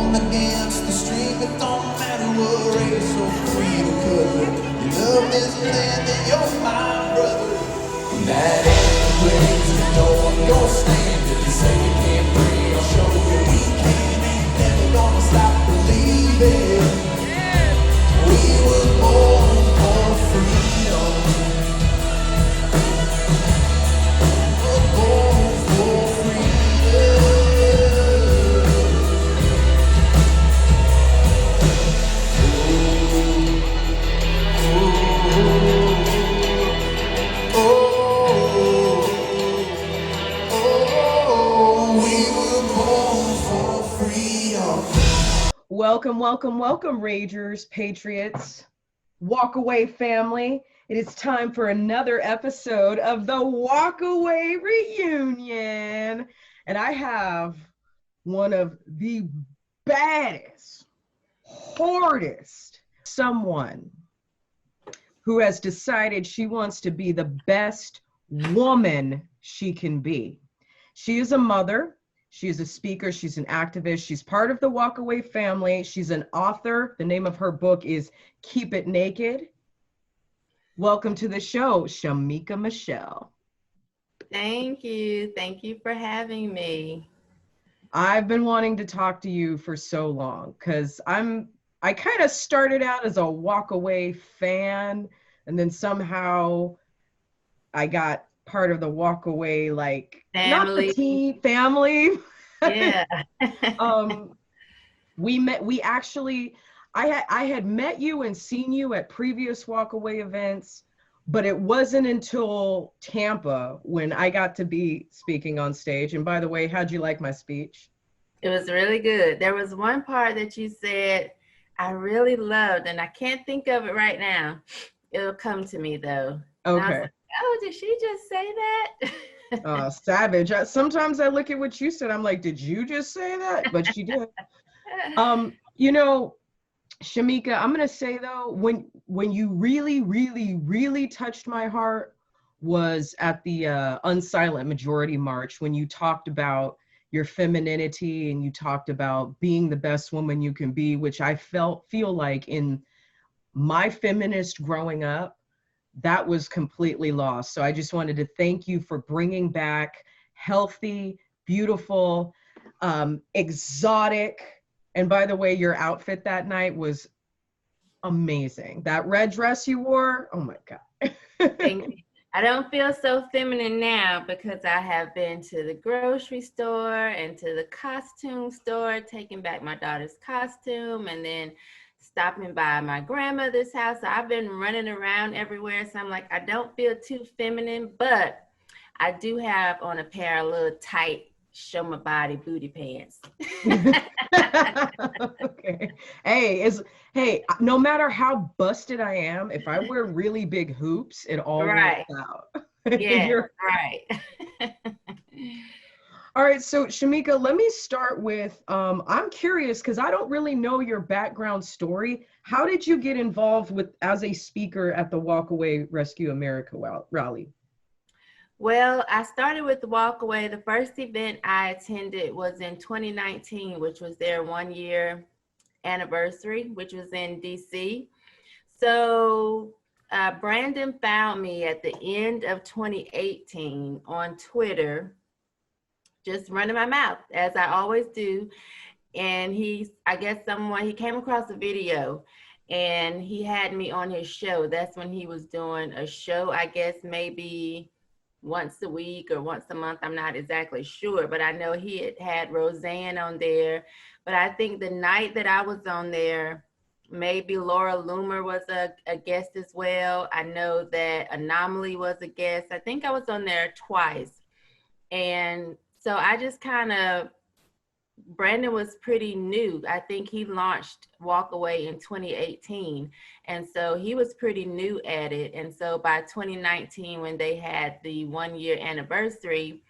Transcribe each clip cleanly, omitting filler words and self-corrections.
Going against the stream, it don't matter what race or creed or color. You love this land and you're my brother. That ain't the place you don't go stand. If you say you can't breathe, I'll show you we can. Ain't never gonna stop believing. We were born for freedom. We're born for freedom. Welcome, welcome, welcome, Ragers, Patriots, Walkaway family. It is time for another episode of the Walkaway Reunion. And I have one of the baddest, hardest, someone who has decided she wants to be the best woman she can be. She is a mother. She's a speaker, she's an activist, she's part of the Walkaway family, she's an author. The name of her book is Keep It Naked. Welcome to the show, Shemeka Michelle. Thank you for having me. I've been wanting to talk to you for so long because I kind of started out as a Walkaway fan, and then somehow I got part of the Walkaway, like family. Not the team family. Yeah. I had met you and seen you at previous Walkaway events, but it wasn't until Tampa when I got to be speaking on stage. And by the way, how'd you like my speech? It was really good. There was one part that you said I really loved, and I can't think of it right now. It'll come to me though. Okay. Oh, did she just say that? Savage. Sometimes I look at what you said, I'm like, did you just say that? But she did. You know, Shemeka, I'm gonna say though, when you really touched my heart was at the Unsilent Majority March, when you talked about your femininity and you talked about being the best woman you can be, which I feel like in my feminist growing up, that was completely lost. So I just wanted to thank you for bringing back healthy, beautiful, exotic. And by the way, your outfit that night was amazing. That red dress you wore, oh my God. Thank you. I don't feel so feminine now because I have been to the grocery store and to the costume store, taking back my daughter's costume, and then stopping by my grandmother's house. So I've been running around everywhere. So I'm like, I don't feel too feminine, but I do have on a pair of little tight, show my body booty pants. Okay. Hey, no matter how busted I am, if I wear really big hoops, it all right. works out. Yeah, right. All right, so Shemeka, let me start with, I'm curious because I don't really know your background story. How did you get involved as a speaker at the Walkaway Rescue America Rally? Well, I started with the Walkaway. The first event I attended was in 2019, which was their 1-year anniversary, which was in DC. So Brandon found me at the end of 2018 on Twitter, just running my mouth as I always do. And he came across a video and he had me on his show. That's when he was doing a show, I guess maybe once a week or once a month. I'm not exactly sure, but I know he had Roseanne on there. But I think the night that I was on there, maybe Laura Loomer was a guest as well. I know that Anomaly was a guest. I think I was on there twice. And so I just Brandon was pretty new. I think he launched Walkaway in 2018. And so he was pretty new at it. And so by 2019, when they had the 1-year anniversary,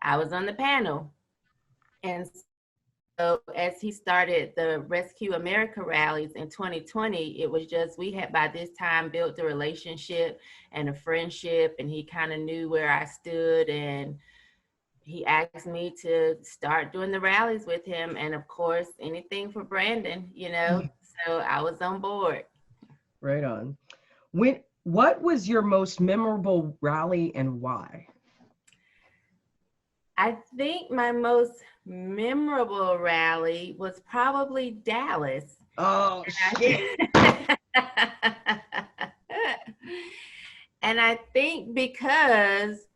I was on the panel. And so as he started the Rescue America Rallies in 2020, it was just, we had by this time built a relationship and a friendship, and he kind of knew where I stood, and he asked me to start doing the rallies with him. And of course, anything for Brandon, you know, so I was on board. Right on. What was your most memorable rally and why? I think my most memorable rally was probably Dallas. Oh, shit. And I think because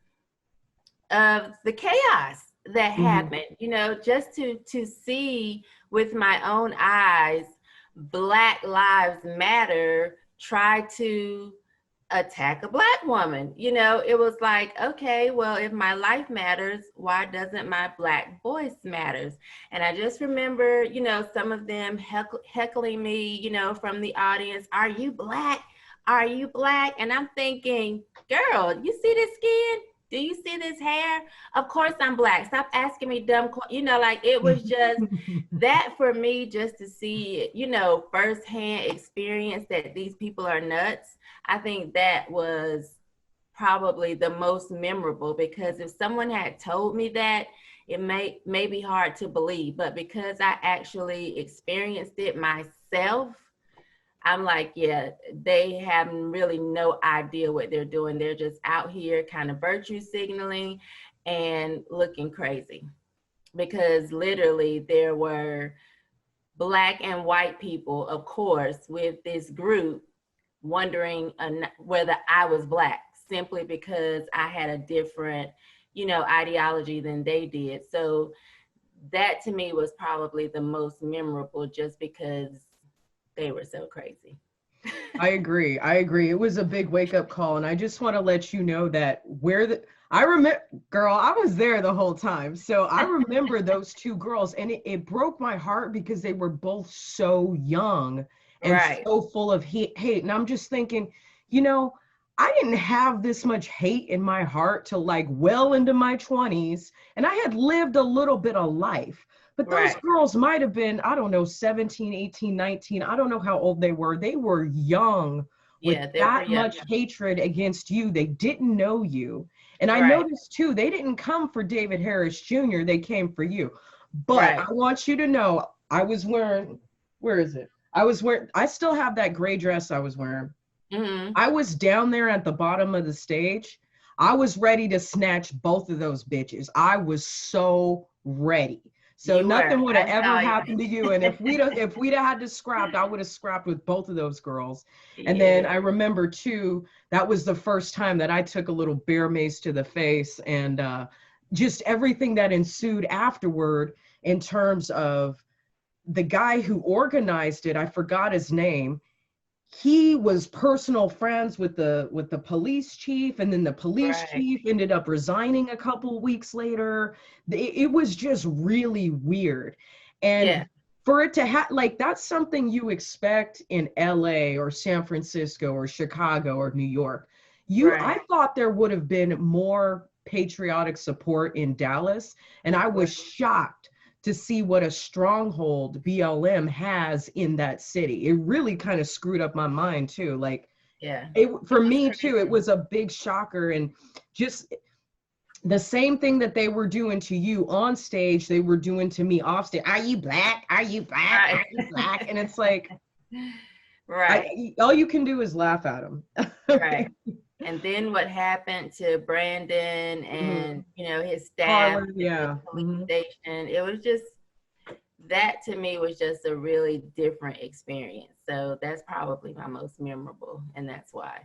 of the chaos that happened, you know, just to see with my own eyes, Black Lives Matter try to attack a Black woman. You know, it was like, okay, well, if my life matters, why doesn't my Black voice matters? And I just remember, you know, some of them heckling me, you know, from the audience, are you Black? Are you Black? And I'm thinking, girl, you see this skin? Do you see this hair? Of course I'm Black. Stop asking me dumb questions. You know, like it was just that for me, just to see, you know, firsthand experience that these people are nuts. I think that was probably the most memorable, because if someone had told me that, it may be hard to believe, but because I actually experienced it myself, I'm like, yeah, they have really no idea what they're doing. They're just out here kind of virtue signaling and looking crazy, because literally there were Black and white people, of course, with this group wondering whether I was Black, simply because I had a different, you know, ideology than they did. So that to me was probably the most memorable, just because they were so crazy. I agree. It was a big wake up call. And I just want to let you know that I remember, girl, I was there the whole time. So I remember those two girls, and it broke my heart because they were both so young and so full of hate. And I'm just thinking, you know, I didn't have this much hate in my heart till like well into my 20s. And I had lived a little bit of life. But those girls might have been, I don't know, 17, 18, 19. I don't know how old they were. They were young with that much hatred against you. They didn't know you. And I noticed too, they didn't come for David Harris Jr. They came for you. But I want you to know, I was wearing, where is it? I still have that gray dress I was wearing. I was down there at the bottom of the stage. I was ready to snatch both of those bitches. I was so ready. So nothing would have ever happened to you. And if we'd have had to scrap, I would have scrapped with both of those girls. And then I remember too, that was the first time that I took a little bear mace to the face, and just everything that ensued afterward in terms of the guy who organized it. I forgot his name. He was personal friends with the police chief, and then the police chief ended up resigning a couple of weeks later. It was just really weird. And for it to have, like, that's something you expect in LA or San Francisco or Chicago or New York. I thought there would have been more patriotic support in Dallas, and I was shocked to see what a stronghold BLM has in that city. It really kind of screwed up my mind too. Like, for me too, it was a big shocker. And just the same thing that they were doing to you on stage, they were doing to me off stage. Are you Black? Are you Black? Are you Black? And it's like, all you can do is laugh at them. And then what happened to Brandon and, you know, his staff, police station, it was just, that to me was just a really different experience. So that's probably my most memorable, and that's why.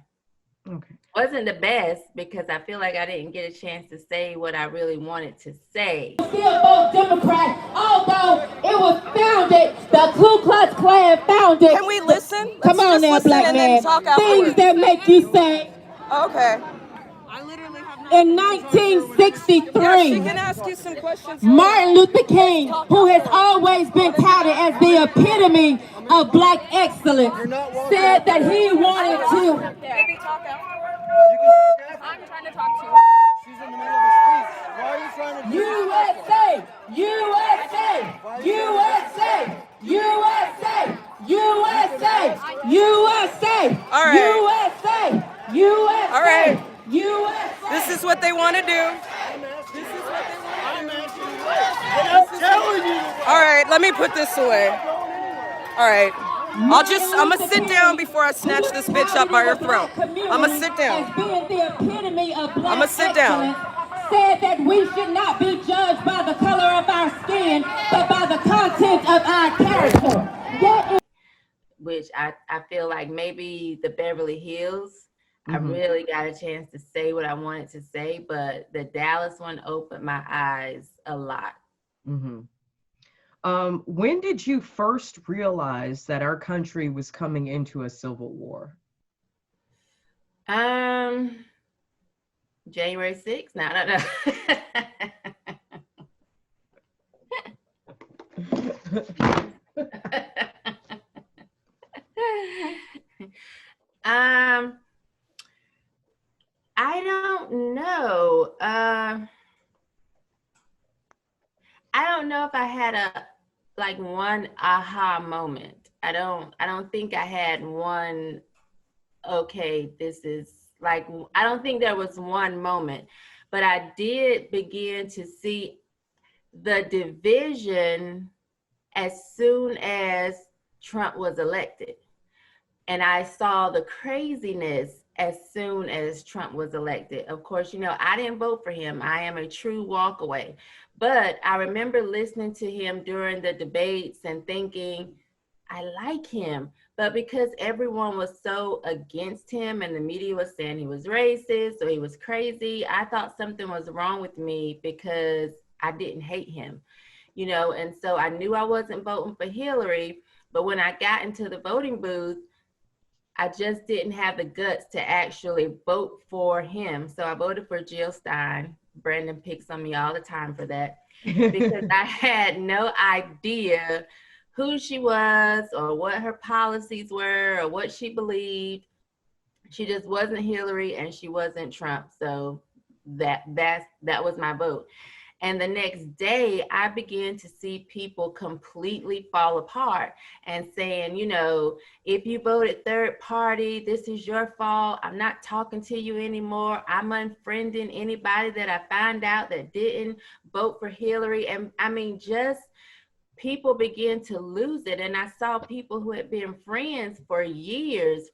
Wasn't the best, because I feel like I didn't get a chance to say what I really wanted to say. Still vote Democrat, although it was founded, the Ku Klux Klan founded. Can we listen? Come on now, Black man. Things that make you say. Okay. In 1963, she can ask you some questions. Martin Luther King, who has always been touted as the epitome of Black excellence, said that he wanted to. Maybe talk afterwards. I'm trying to talk to you. She's in the middle of the speech. Why are you trying to USA, USA, USA, USA, USA, USA, All right. USA, USA, All right. USA. This is what they want to do. right, let me put this away. All right. I'm gonna sit down before I snatch this bitch up by her throat. I'm gonna sit down. As being the epitome of black I'ma sit down. excellence, said that we should not be judged by the color of our skin, but by the content of our character. Which I feel like maybe the Beverly Hills, I Mhm. really got a chance to say what I wanted to say, but the Dallas one opened my eyes a lot. Mhm. When did you first realize that our country was coming into a civil war? January 6th? No. I don't know. I don't know if I had one aha moment. I don't think I had one, okay, this is I don't think there was one moment, but I did begin to see the division as soon as Trump was elected. And I saw the craziness as soon as Trump was elected. Of course, I didn't vote for him. I am a true walkaway. But I remember listening to him during the debates and thinking, I like him. But because everyone was so against him and the media was saying he was racist or he was crazy, I thought something was wrong with me because I didn't hate him, and so I knew I wasn't voting for Hillary. But when I got into the voting booth, I just didn't have the guts to actually vote for him. So I voted for Jill Stein. Brandon picks on me all the time for that because I had no idea who she was or what her policies were or what she believed. She just wasn't Hillary and she wasn't Trump. So that was my vote. And the next day, I began to see people completely fall apart and saying, if you voted third party, this is your fault. I'm not talking to you anymore. I'm unfriending anybody that I find out that didn't vote for Hillary. And I mean, just people begin to lose it. And I saw people who had been friends for years,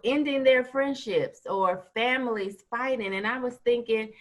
ending their friendships or families fighting. And I was thinking,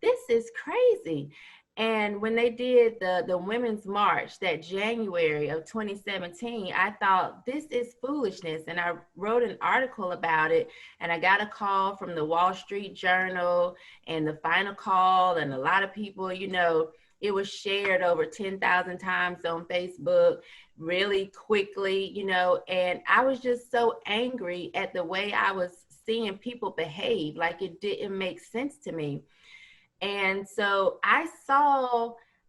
this is crazy. And when they did the Women's March that January of 2017, I thought this is foolishness. And I wrote an article about it. And I got a call from the Wall Street Journal and the Final Call. And a lot of people, it was shared over 10,000 times on Facebook really quickly, and I was just so angry at the way I was seeing people behave. Like it didn't make sense to me. And so I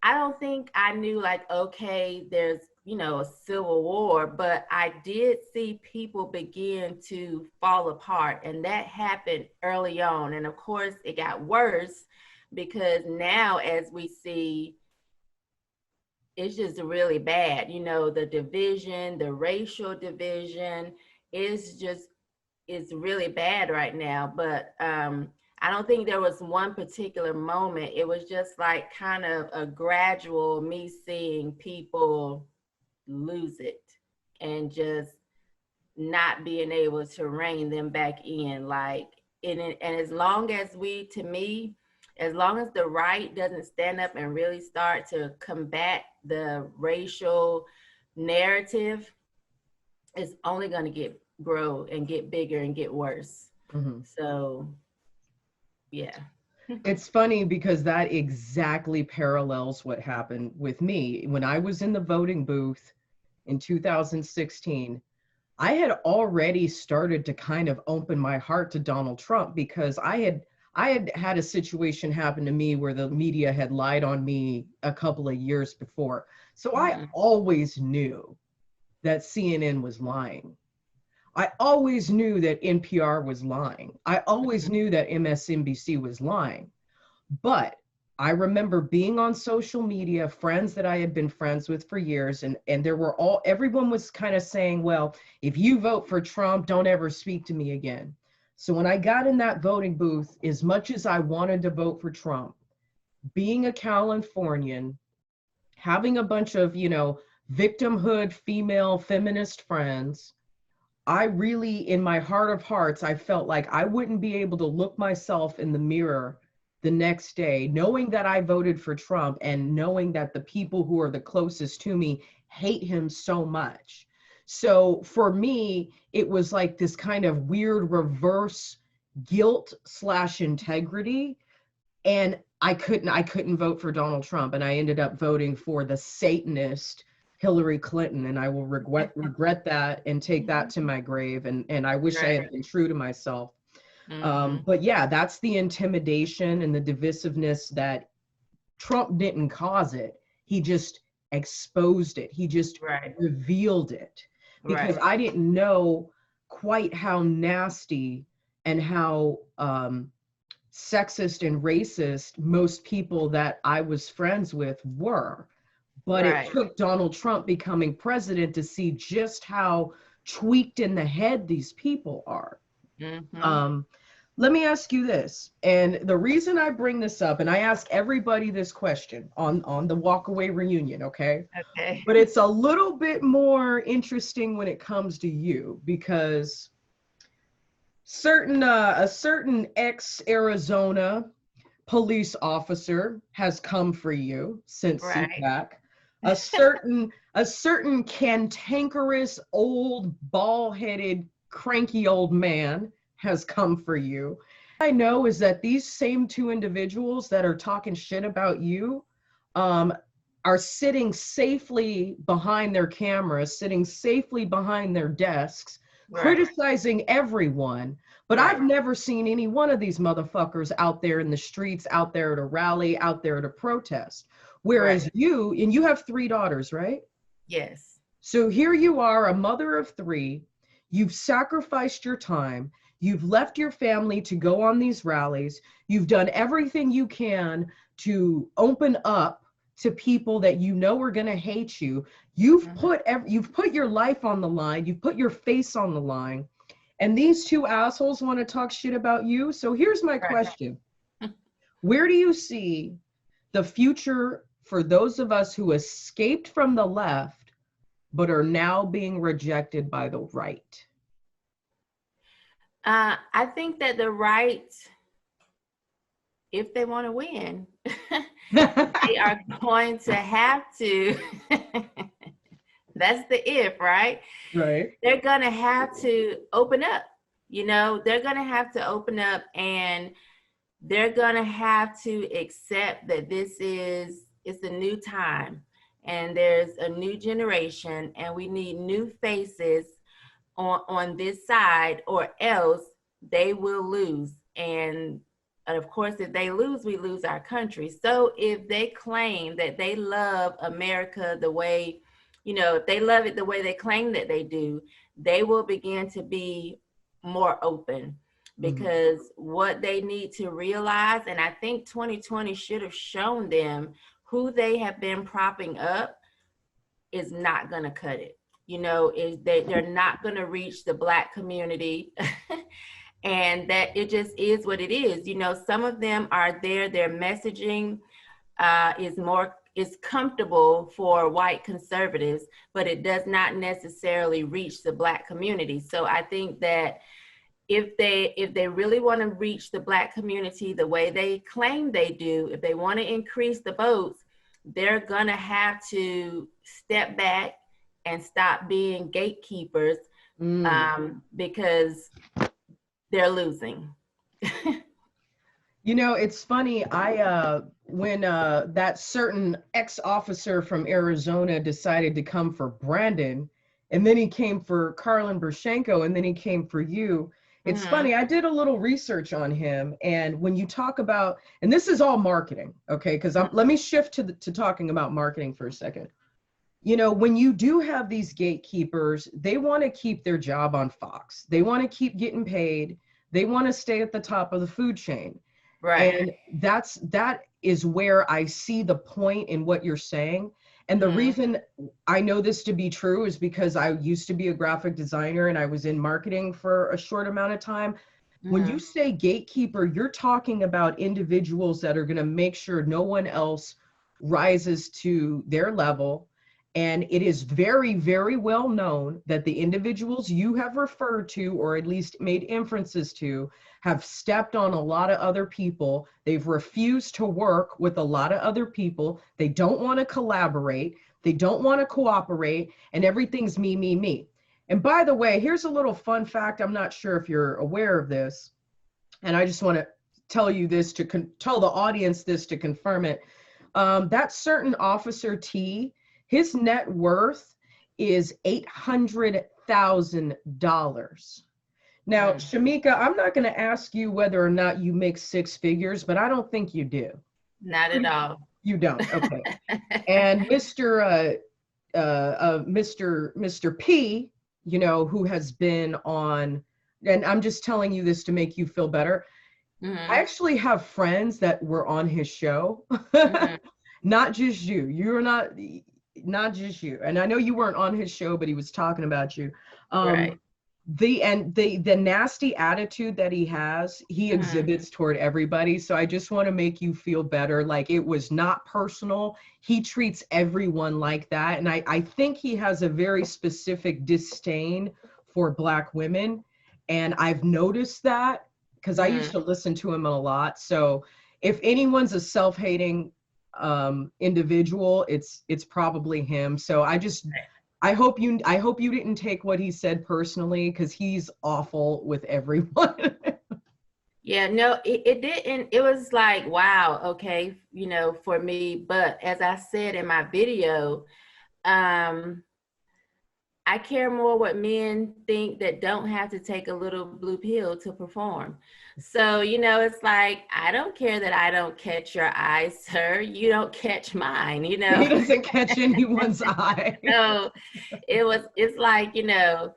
don't think I knew okay, there's, a civil war, but I did see people begin to fall apart. And that happened early on. And of course it got worse because now as we see, it's just really bad. The division, the racial division is really bad right now. But, I don't think there was one particular moment. It was just kind of a gradual me seeing people lose it and just not being able to rein them back in. And as long as as long as the right doesn't stand up and really start to combat the racial narrative, it's only going to grow and get bigger and get worse. Mm-hmm. So yeah. It's funny because that exactly parallels what happened with me. When I was in the voting booth in 2016, I had already started to kind of open my heart to Donald Trump because I had a situation happen to me where the media had lied on me a couple of years before. So I always knew that CNN was lying. I always knew that NPR was lying. I always knew that MSNBC was lying. But I remember being on social media, friends that I had been friends with for years, and everyone was kind of saying, well, if you vote for Trump, don't ever speak to me again. So when I got in that voting booth, as much as I wanted to vote for Trump, being a Californian, having a bunch of, you know, victimhood, female feminist friends, I really, in my heart of hearts, I felt like I wouldn't be able to look myself in the mirror the next day, knowing that I voted for Trump and knowing that the people who are the closest to me hate him so much. So for me, it was like this kind of weird reverse guilt / integrity. And I couldn't vote for Donald Trump. And I ended up voting for the Satanist Hillary Clinton. And I will regret that and take that to my grave. And I wish I had been true to myself. But yeah, that's the intimidation and the divisiveness that Trump didn't cause it. He just exposed it. He just revealed it, because I didn't know quite how nasty and how sexist and racist most people that I was friends with were. But it took Donald Trump becoming president to see just how tweaked in the head these people are. Let me ask you this, and the reason I bring this up, and I ask everybody this question on the Walkaway reunion, okay? Okay. But it's a little bit more interesting when it comes to you, because a certain ex-Arizona police officer has come for you since Sisolak. A certain cantankerous, old, bald-headed, cranky old man has come for you. What I know is that these same two individuals that are talking shit about you are sitting safely behind their cameras, sitting safely behind their desks, criticizing everyone. But I've never seen any one of these motherfuckers out there in the streets, out there to rally, out there to protest. Whereas you, and you have 3 daughters, right? Yes. So here you are, a mother of 3. You've sacrificed your time. You've left your family to go on these rallies. You've done everything you can to open up to people that you know are going to hate you. You've put your life on the line. You've put your face on the line. And these 2 assholes want to talk shit about you. So here's my question. Where do you see the future for those of us who escaped from the left but are now being rejected by the right? I think that the right, if they want to win, they are going to have to, that's the if, right? Right. They're going to have to open up, you know, they're going to have to open up, and they're going to have to accept that it's a new time, and there's a new generation, and we need new faces on this side, or else they will lose. And of course, if they lose, we lose our country. So if they claim that they love America the way, you know, if they love it the way they claim that they do, they will begin to be more open, because what they need to realize, and I think 2020 should have shown them, who they have been propping up is not going to cut it. You know, they're not going to reach the Black community, and that it just is what it is. You know, some of them are there, their messaging is comfortable for white conservatives, but it does not necessarily reach the Black community. So I think that if they really want to reach the Black community the way they claim they do, if they want to increase the votes, they're going to have to step back and stop being gatekeepers, because they're losing. You know, it's funny. When that certain ex-officer from Arizona decided to come for Brandon, and then he came for Karlin Bershenko, and then he came for you. It's funny. I did a little research on him, and when you talk about, and this is all marketing, okay? Because let me shift to talking about marketing for a second. You know, when you do have these gatekeepers, they want to keep their job on Fox. They want to keep getting paid. They want to stay at the top of the food chain. Right. And that is where I see the point in what you're saying. And the reason I know this to be true is because I used to be a graphic designer and I was in marketing for a short amount of time. When you say gatekeeper, you're talking about individuals that are going to make sure no one else rises to their level. And it is very, very well known that the individuals you have referred to, or at least made inferences to, have stepped on a lot of other people. They've refused to work with a lot of other people. They don't want to collaborate. They don't want to cooperate, and everything's me, me, me. And by the way, here's a little fun fact. I'm not sure if you're aware of this, and I just want to tell you this to tell the audience this to confirm it. That certain Officer T, his net worth is $800,000. Now, Shemeka, I'm not going to ask you whether or not you make six figures, but I don't think you do. Not at all. You don't. Okay. And Mr. P, you know, who has been on, and I'm just telling you this to make you feel better. I actually have friends that were on his show. Not just you. You're not just you. And I know you weren't on his show, but he was talking about you. Right. The nasty attitude that he has, he exhibits toward everybody. So I just want to make you feel better. Like, it was not personal. He treats everyone like that. And I think he has a very specific disdain for Black women. And I've noticed that because I used to listen to him a lot. So if anyone's a self-hating individual, it's probably him. So I hope you didn't take what he said personally, because he's awful with everyone. Yeah, no, it didn't. It was like, wow, okay, you know, for me. But as I said in my video, I care more what men think that don't have to take a little blue pill to perform. So, you know, it's like, I don't care that I don't catch your eye, sir. You don't catch mine, you know. He doesn't catch anyone's eye. So it's like, you know,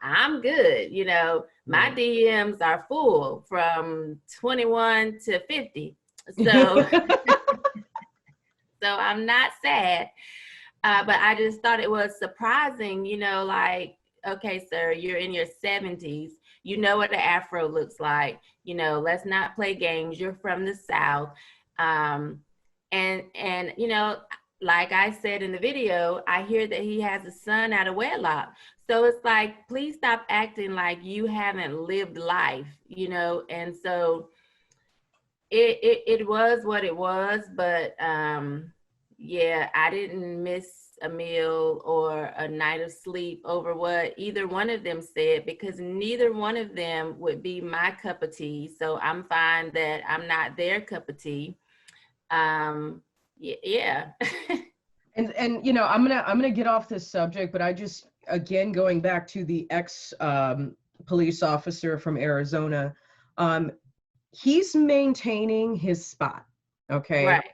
I'm good, you know, my DMs are full from 21 to 50. So, so I'm not sad. But I just thought it was surprising, you know, like, okay, sir, you're in your 70s. You know what an afro looks like. You know, let's not play games. You're from the South. And you know, like I said in the video, I hear that he has a son out of wedlock. So it's like, please stop acting like you haven't lived life, you know? And so it was what it was, but yeah, I didn't miss a meal or a night of sleep over what either one of them said, because neither one of them would be my cup of tea. So I'm fine that I'm not their cup of tea. Yeah. And you know, I'm gonna get off this subject, but I just, again, going back to the ex police officer from Arizona, he's maintaining his spot, okay? Right.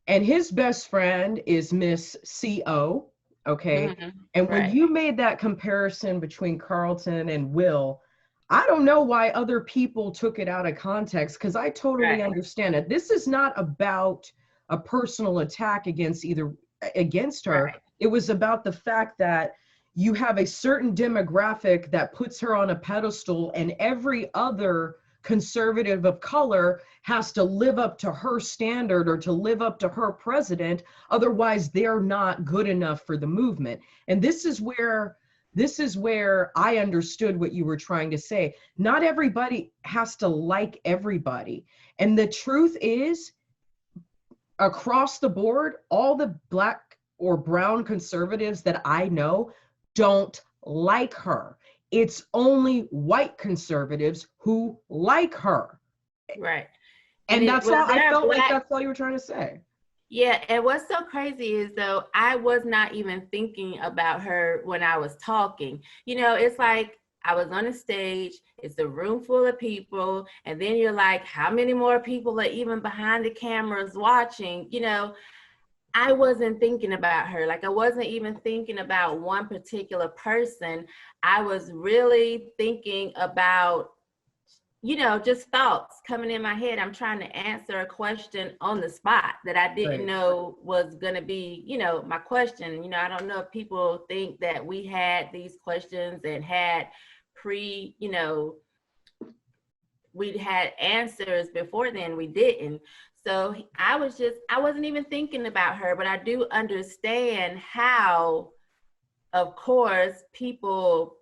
And his best friend is Miss CO, okay? And when you made that comparison between Carlton and Will, I don't know why other people took it out of context, because I totally understand it. This is not about a personal attack against her. It was about the fact that you have a certain demographic that puts her on a pedestal, and every other conservative of color has to live up to her standard or to live up to her president. Otherwise, they're not good enough for the movement. And this is where I understood what you were trying to say. Not everybody has to like everybody. And the truth is, across the board, all the Black or brown conservatives that I know don't like her. It's only white conservatives who like her. Right. And that's all, I felt like that's all you were trying to say. Yeah, and what's so crazy is, though, I was not even thinking about her when I was talking. You know, it's like I was on a stage, it's a room full of people, and then you're like, how many more people are even behind the cameras watching? You know, I wasn't thinking about her. Like, I wasn't even thinking about one particular person. I was really thinking about, you know, just thoughts coming in my head. I'm trying to answer a question on the spot that I didn't know was going to be, you know, my question. You know, I don't know if people think that we had these questions and had you know, we'd had answers before then. We didn't. So I wasn't even thinking about her, but I do understand how, of course, people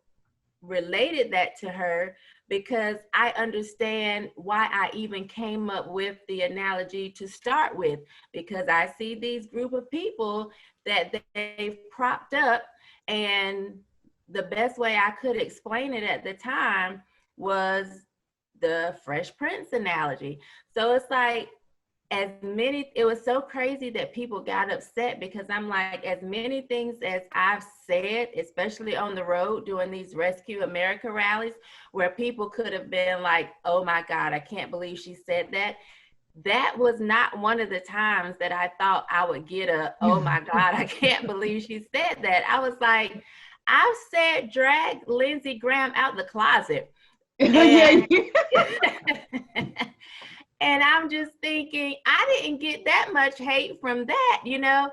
related that to her, because I understand why I even came up with the analogy to start with, because I see these group of people that they've propped up, and the best way I could explain it at the time was the Fresh Prince analogy. So it's like, it was so crazy that people got upset, because I'm like, as many things as I've said, especially on the road doing these Rescue America rallies, where people could have been like, oh my God, I can't believe she said that. That was not one of the times that I thought I would get oh my God, I can't believe she said that. I was like, I've said drag Lindsey Graham out the closet. And, and I'm just thinking, I didn't get that much hate from that, you know?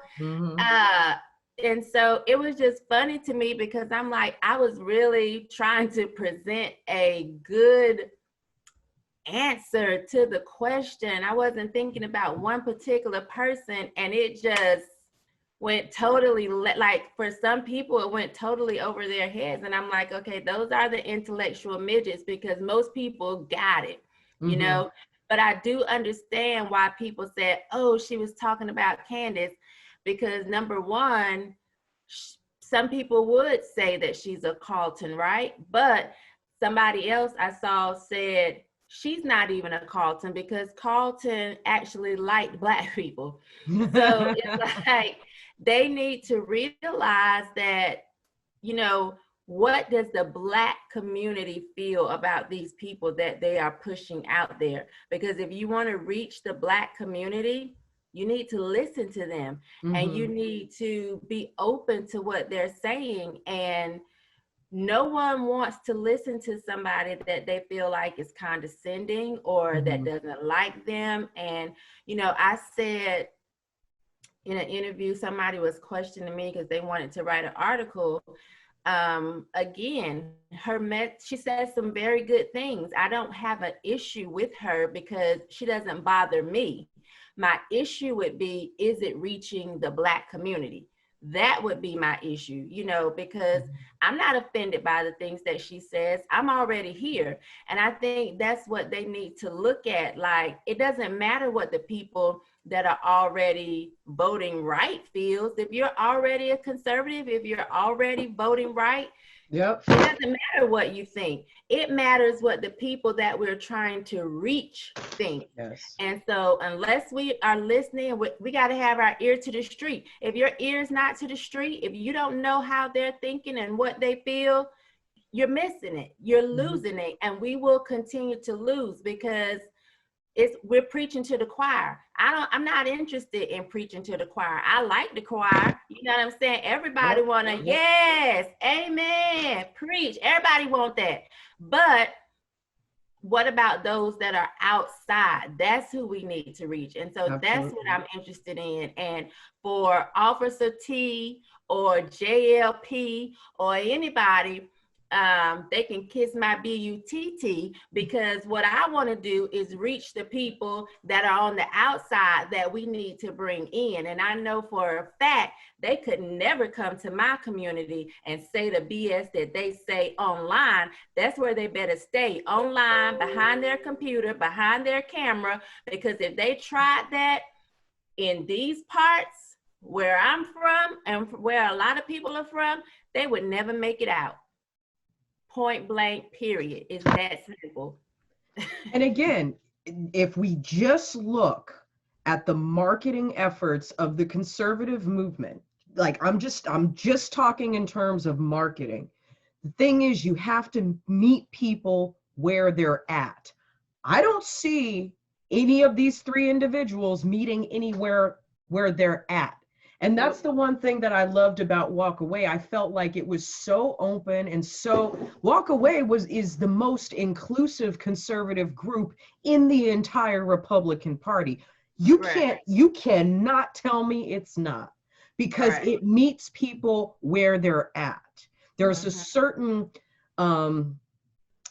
And so it was just funny to me, because I'm like, I was really trying to present a good answer to the question. I wasn't thinking about one particular person, and it just went totally, like, for some people, it went totally over their heads. And I'm like, okay, those are the intellectual midgets, because most people got it, you know? But I do understand why people said, oh, she was talking about Candace, because number one, some people would say that she's a Carlton, right? But somebody else I saw said, she's not even a Carlton, because Carlton actually liked Black people. So it's like, they need to realize that, you know, what does the Black community feel about these people that they are pushing out there? Because if you want to reach the Black community, you need to listen to them, and you need to be open to what they're saying. And no one wants to listen to somebody that they feel like is condescending or that doesn't like them. And, you know, I said in an interview, somebody was questioning me because they wanted to write an article. Again, she says some very good things. I don't have an issue with her because she doesn't bother me. My issue would be, is it reaching the Black community? That would be my issue, you know, because I'm not offended by the things that she says. I'm already here. And I think that's what they need to look at. Like, it doesn't matter what the people that are already voting right feels. If you're already a conservative, if you're already voting right, it doesn't matter what you think. It matters what the people that we're trying to reach think. And so unless we are listening, we got to have our ear to the street. If your ear is not to the street, if you don't know how they're thinking and what they feel, you're missing it. You're losing it. And we will continue to lose, because we're preaching to the choir. I'm not interested in preaching to the choir. I like the choir. You know what I'm saying? Everybody want to, yes, amen, preach. Everybody want that. But what about those that are outside? That's who we need to reach. And so that's what I'm interested in. And for Officer T or JLP or anybody, they can kiss my BUTT, because what I want to do is reach the people that are on the outside that we need to bring in. And I know for a fact they could never come to my community and say the BS that they say online. That's where they better stay, online, behind their computer, behind their camera, because if they tried that in these parts where I'm from and where a lot of people are from, they would never make it out. Point blank, period. It's that simple. And again, if we just look at the marketing efforts of the conservative movement, like I'm just talking in terms of marketing. The thing is, you have to meet people where they're at. I don't see any of these three individuals meeting anywhere where they're at. And that's the one thing that I loved about Walkaway. I felt like it was so open, and so Walkaway is the most inclusive conservative group in the entire Republican Party. You cannot tell me it's not, because it meets people where they're at. There's a certain I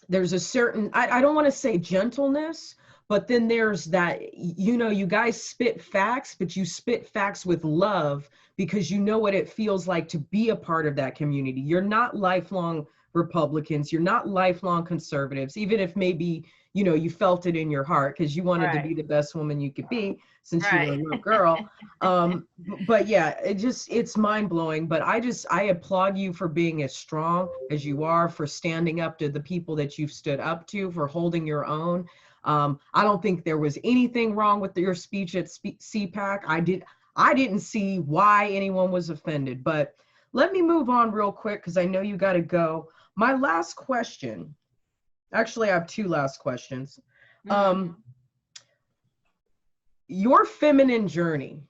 don't want to say gentleness, But then there's that, you know, you guys spit facts, but you spit facts with love because you know what it feels like to be a part of that community. You're not lifelong Republicans. You're not lifelong conservatives, even if maybe, you know, you felt it in your heart because you wanted to Right. be the best woman you could be since you were a Right. little girl. But yeah, it's mind blowing. But I applaud you for being as strong as you are, for standing up to the people that you've stood up to, for holding your own. I don't think there was anything wrong with your speech at CPAC. I didn't see why anyone was offended, but let me move on real quick because I know you got to go. My last question, actually, I have two last questions. Your feminine journey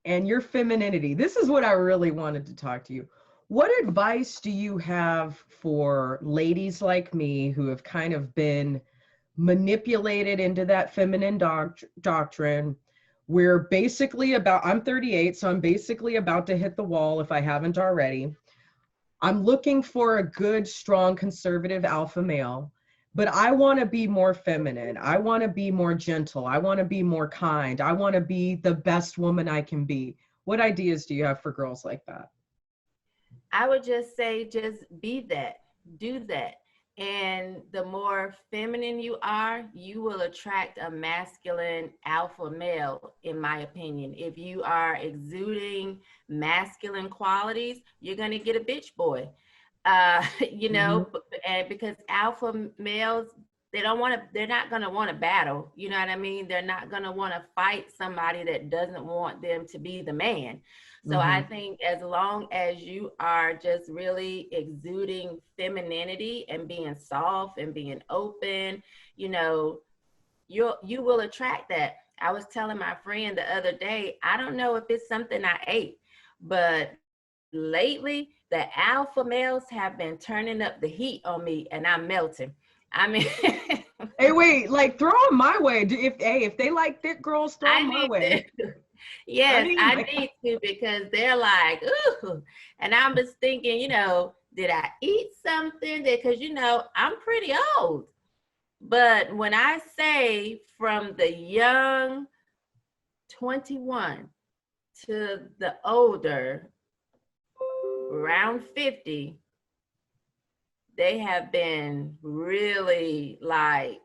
and your femininity. This is what I really wanted to talk to you. What advice do you have for ladies like me who have kind of been manipulated into that feminine doctrine? We're basically I'm 38, so I'm basically about to hit the wall if I haven't already. I'm looking for a good, strong, conservative alpha male, but I want to be more feminine. I want to be more gentle. I want to be more kind. I want to be the best woman I can be. What ideas do you have for girls like that? I would just say, just be that, do that. And the more feminine you are, you will attract a masculine alpha male, in my opinion. If you are exuding masculine qualities, you're going to get a bitch boy. You know, and because alpha males, they're not going to want to battle. You know what I mean? They're not going to want to fight somebody that doesn't want them to be the man. So I think as long as you are just really exuding femininity and being soft and being open, you know, you will attract that. I was telling my friend the other day, I don't know if it's something I ate, but lately the alpha males have been turning up the heat on me and I'm melting. I mean, hey, wait, like throw them my way. If they like thick girls, throw them my way. Yes, I need to, because they're like, ooh. And I'm just thinking, you know, did I eat something? Because, you know, I'm pretty old. But when I say from the young 21 to the older, around 50, they have been really like,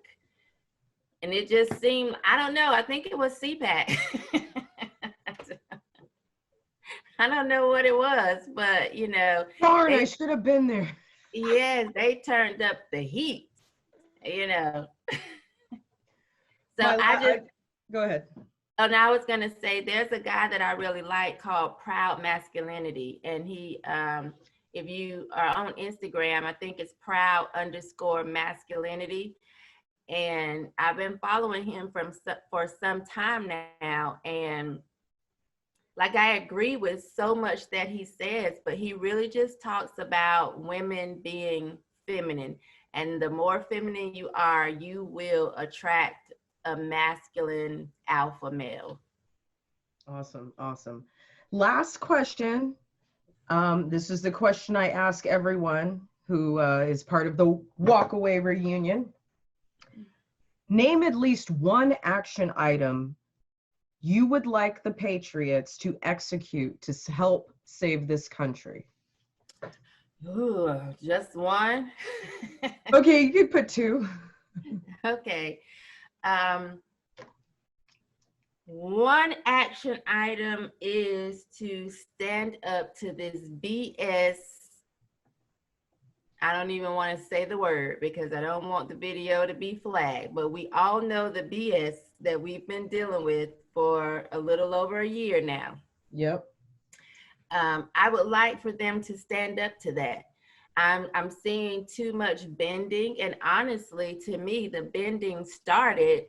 and it just seemed, I don't know, I think it was CPAC. I don't know what it was, but you know. Darn, I should have been there. Yes, they turned up the heat, you know. So go ahead. Oh, now I was gonna say, there's a guy that I really like called Proud Masculinity, and he, if you are on Instagram, I think it's proud_masculinity, and I've been following him for some time now, and like I agree with so much that he says, but he really just talks about women being feminine, and the more feminine you are, you will attract a masculine alpha male. Awesome, awesome. Last question. This is the question I ask everyone who is part of the Walkaway reunion. Name at least one action item you would like the Patriots to execute to help save this country. Ooh, just one? Okay, you could put two. Okay. One action item is to stand up to this BS. I don't even want to say the word because I don't want the video to be flagged, but we all know the BS that we've been dealing with for a little over a year now. Yep. I would like for them to stand up to that. I'm seeing too much bending, and honestly, to me, the bending started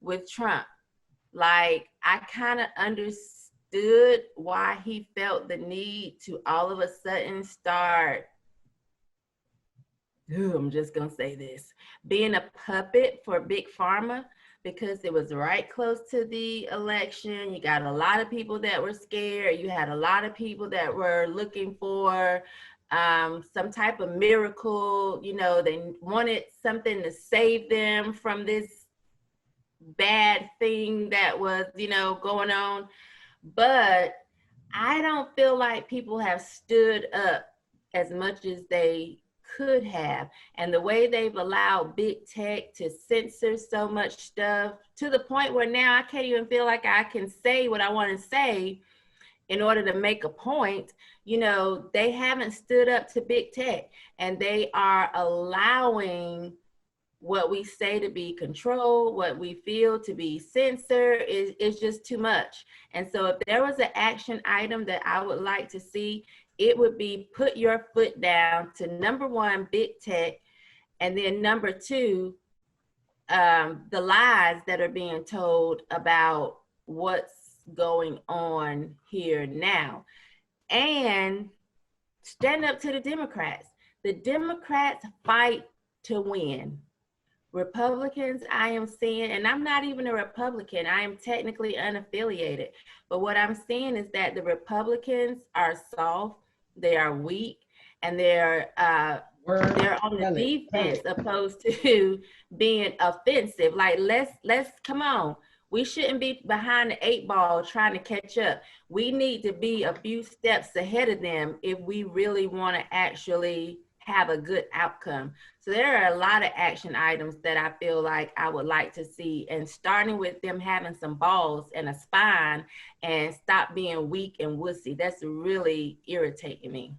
with Trump. Like, I kind of understood why he felt the need to all of a sudden start, I'm just gonna say this, being a puppet for Big Pharma, because it was right close to the election. You got a lot of people that were scared. You had a lot of people that were looking for some type of miracle. You know, they wanted something to save them from this bad thing that was, you know, going on. But I don't feel like people have stood up as much as they could have. And the way they've allowed big tech to censor so much stuff to the point where now I can't even feel like I can say what I want to say in order to make a point. You know, they haven't stood up to big tech, and they are allowing what we say to be controlled, what we feel to be censored is just too much. And so if there was an action item that I would like to see, it would be put your foot down to number one, big tech, and then number two, the lies that are being told about what's going on here now. And stand up to the Democrats. The Democrats fight to win. Republicans, I am seeing, and I'm not even a Republican, I am technically unaffiliated, but what I'm seeing is that the Republicans are soft, they are weak, and they're on the defense opposed to being offensive. Like, let's come on. We shouldn't be behind the 8 ball trying to catch up. We need to be a few steps ahead of them if we really want to actually have a good outcome. So there are a lot of action items that I feel like I would like to see, and starting with them having some balls and a spine and stop being weak and wussy. That's really irritating me.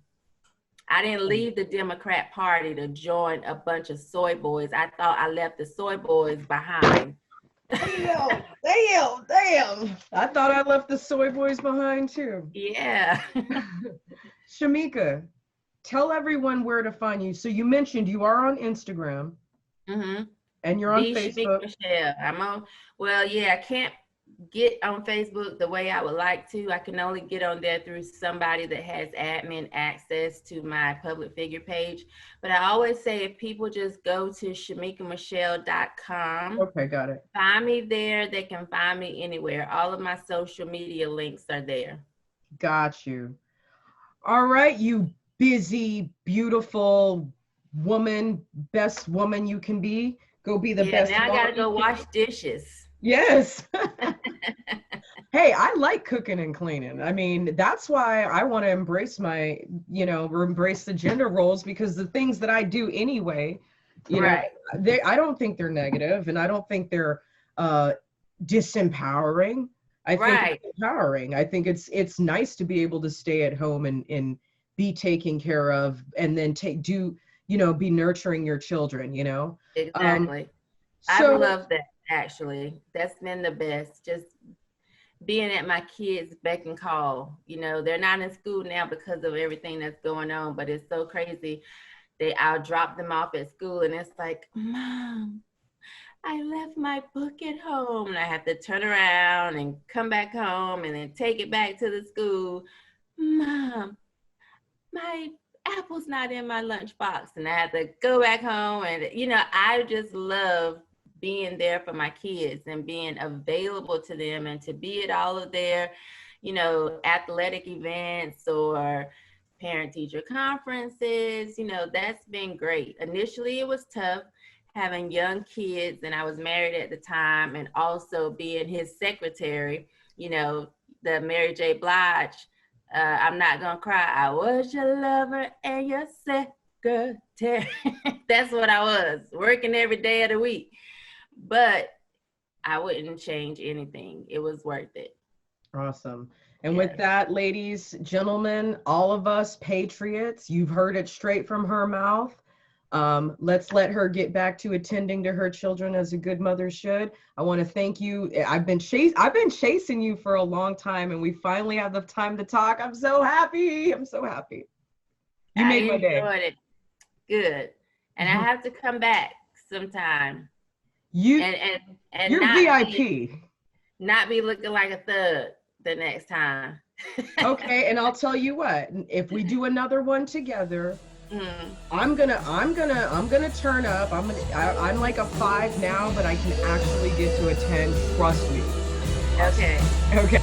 I didn't leave the Democrat Party to join a bunch of soy boys. I thought I left the soy boys behind. Damn. I thought I left the soy boys behind too. Yeah. Shemeka, tell everyone where to find you. So you mentioned you are on Instagram, and you're on Facebook. Michelle. I'm on. Well, yeah, I can't get on Facebook the way I would like to. I can only get on there through somebody that has admin access to my public figure page. But I always say if people just go to ShemekaMichelle.com. Okay, got it. Find me there. They can find me anywhere. All of my social media links are there. Got you. All right, you busy, beautiful woman, best woman you can be. Go be the best. Now I gotta go wash dishes. Yes. Hey, I like cooking and cleaning. I mean, that's why I want to embrace my, embrace the gender roles, because the things that I do anyway, I don't think they're negative, and I don't think they're disempowering. I think it's empowering. I think it's nice to be able to stay at home and be taken care of, and then be nurturing your children, Exactly. I love that, actually. That's been the best. Just being at my kids' beck and call. They're not in school now because of everything that's going on, but it's so crazy. I'll drop them off at school, and it's like, Mom, I left my book at home, and I have to turn around and come back home and then take it back to the school. Mom, my apple's not in my lunchbox, and I have to go back home. And I just love being there for my kids and being available to them, and to be at all of their athletic events or parent-teacher conferences. That's been great. Initially it was tough having young kids, and I was married at the time, and also being his secretary, the Mary J. Blige, I'm not gonna cry, I was your lover and your secretary. That's what I was, working every day of the week. But I wouldn't change anything. It was worth it. Awesome. And with that, ladies, gentlemen, all of us patriots, you've heard it straight from her mouth. Let's let her get back to attending to her children as a good mother should. I want to thank you. I've been chasing you for a long time, and we finally have the time to talk. I'm so happy. You made my day. I enjoyed it. Good. And I have to come back sometime. You're VIP. Not be looking like a thug the next time. Okay, and I'll tell you what, if we do another one together, I'm gonna turn up. I'm like a 5 now, but I can actually get to a 10. Trust me. Okay. Okay.